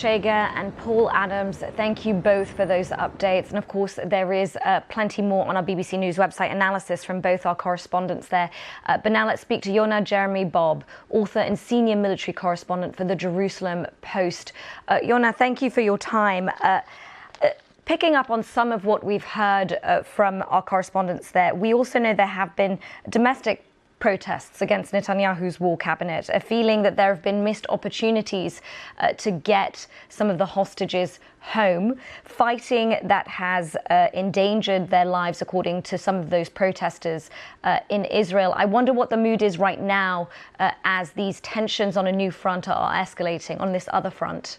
Shager and Paul Adams, thank you both for those updates. And of course, there is plenty more on our BBC News website, analysis from both our correspondents there. But now let's speak to Yonah Bob, author and senior military correspondent for the Jerusalem Post. Yonah, thank you for your time. Picking up on some of what we've heard from our correspondents there, we also know there have been domestic protests against Netanyahu's war cabinet, a feeling that there have been missed opportunities to get some of the hostages home, fighting that has endangered their lives, according to some of those protesters in Israel. I wonder what the mood is right now as these tensions on a new front are escalating on this other front.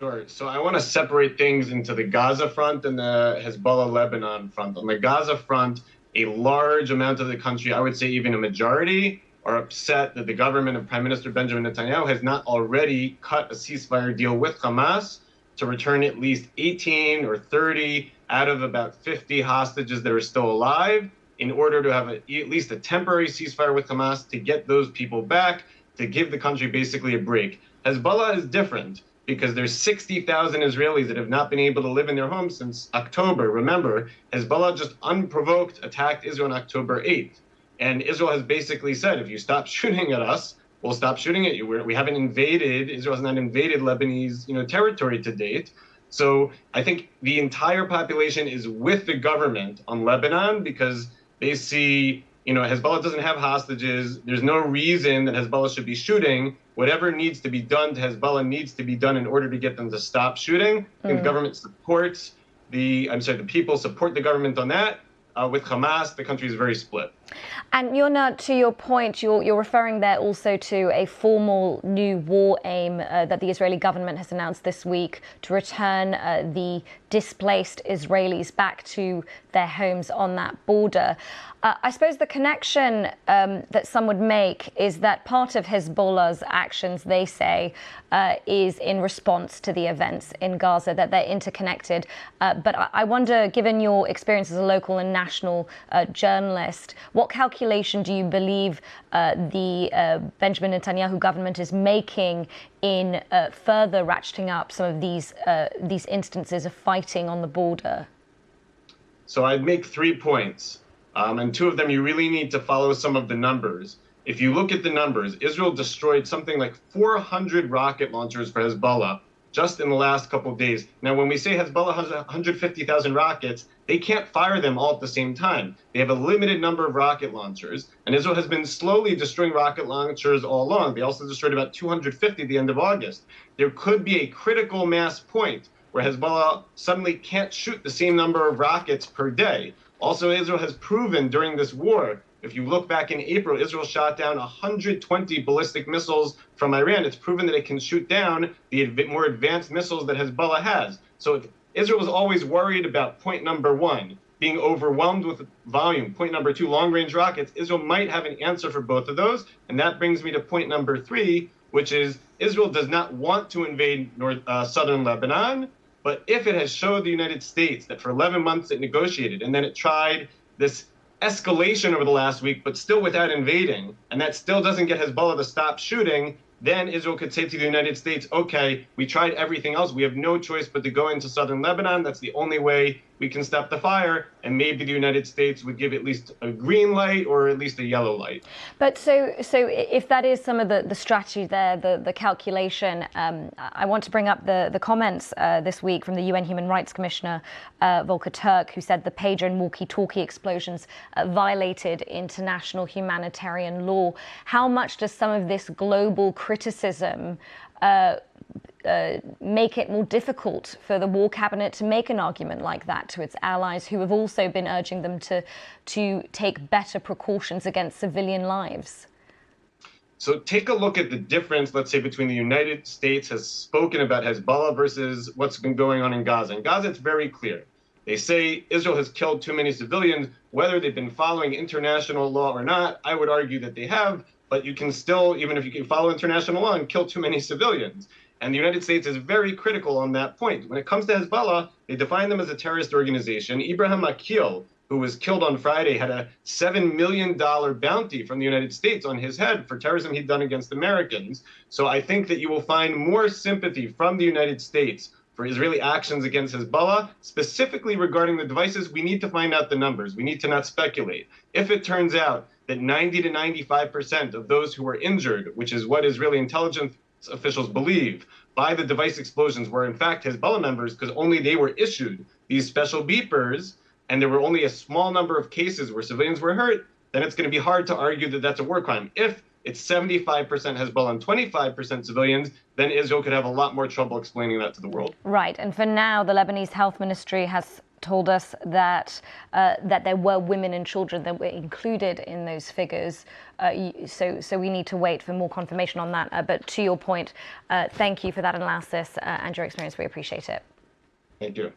Sure. So I want to separate things into the Gaza front and the Hezbollah Lebanon front. On the Gaza front, a large amount of the country, I would say even a majority, are upset that the government of Prime Minister Benjamin Netanyahu has not already cut a ceasefire deal with Hamas to return at least 18 or 30 out of about 50 hostages that are still alive in order to have at least a temporary ceasefire with Hamas to get those people back, to give the country basically a break. Hezbollah is different, because there's 60,000 Israelis that have not been able to live in their homes since October. Remember, Hezbollah just unprovoked attacked Israel on October 8th. And Israel has basically said, if you stop shooting at us, we'll stop shooting at you. We haven't invaded, Israel has not invaded Lebanese territory to date. So I think the entire population is with the government on Lebanon because they see, Hezbollah doesn't have hostages. There's no reason that Hezbollah should be shooting. Whatever needs to be done to Hezbollah needs to be done in order to get them to stop shooting. I think the government supports the people support the government on that. With Hamas, the country is very split. And Yonah, to your point, you're referring there also to a formal new war aim that the Israeli government has announced this week to return the displaced Israelis back to their homes on that border. I suppose the connection that some would make is that part of Hezbollah's actions, they say, is in response to the events in Gaza, that they're interconnected. But I wonder, given your experience as a local and national journalist, what calculation do you believe the Benjamin Netanyahu government is making in further ratcheting up some of these instances of fighting on the border? So I'd make 3 points. And 2 of them, you really need to follow some of the numbers. If you look at the numbers, Israel destroyed something like 400 rocket launchers for Hezbollah just in the last couple of days. Now, when we say Hezbollah has 150,000 rockets, they can't fire them all at the same time. They have a limited number of rocket launchers, and Israel has been slowly destroying rocket launchers all along. They also destroyed about 250 at the end of August. There could be a critical mass point where Hezbollah suddenly can't shoot the same number of rockets per day. Also, Israel has proven during this war, if you look back in April, Israel shot down 120 ballistic missiles from Iran. It's proven that it can shoot down the more advanced missiles that Hezbollah has. So if Israel was always worried about point number 1, being overwhelmed with volume, point number 2, long-range rockets, Israel might have an answer for both of those. And that brings me to point number 3, which is Israel does not want to invade southern Lebanon. But if it has showed the United States that for 11 months it negotiated and then it tried this escalation over the last week, but still without invading, and that still doesn't get Hezbollah to stop shooting, then Israel could say to the United States, okay, we tried everything else. We have no choice but to go into southern Lebanon. That's the only way we can stop the fire. And maybe the United States would give at least a green light or at least a yellow light. But so if that is some of the strategy there, the calculation, I want to bring up the comments this week from the UN Human Rights Commissioner, Volker Turk, who said the pager and walkie-talkie explosions violated international humanitarian law. How much does some of this global criticism make it more difficult for the war cabinet to make an argument like that to its allies, who have also been urging them to take better precautions against civilian lives? So take a look at the difference, let's say, between the United States has spoken about Hezbollah versus what's been going on in Gaza. In Gaza, it's very clear. They say Israel has killed too many civilians. Whether they've been following international law or not, I would argue that they have, but you can still, even if you can follow international law, and kill too many civilians. And the United States is very critical on that point. When it comes to Hezbollah, they define them as a terrorist organization. Ibrahim Akil, who was killed on Friday, had a $7 million bounty from the United States on his head for terrorism he'd done against Americans. So I think that you will find more sympathy from the United States for Israeli actions against Hezbollah, specifically regarding the devices. We need to find out the numbers. We need to not speculate. If it turns out that 90 to 95% of those who were injured, which is what Israeli intelligence officials believe, by the device explosions were in fact Hezbollah members, because only they were issued these special beepers, and there were only a small number of cases where civilians were hurt, then it's going to be hard to argue that that's a war crime. If it's 75% Hezbollah and 25% civilians, then Israel could have a lot more trouble explaining that to the world. Right. And for now, the Lebanese Health Ministry has told us that that there were women and children that were included in those figures. So we need to wait for more confirmation on that. But to your point, thank you for that analysis and your experience. We appreciate it. Thank you.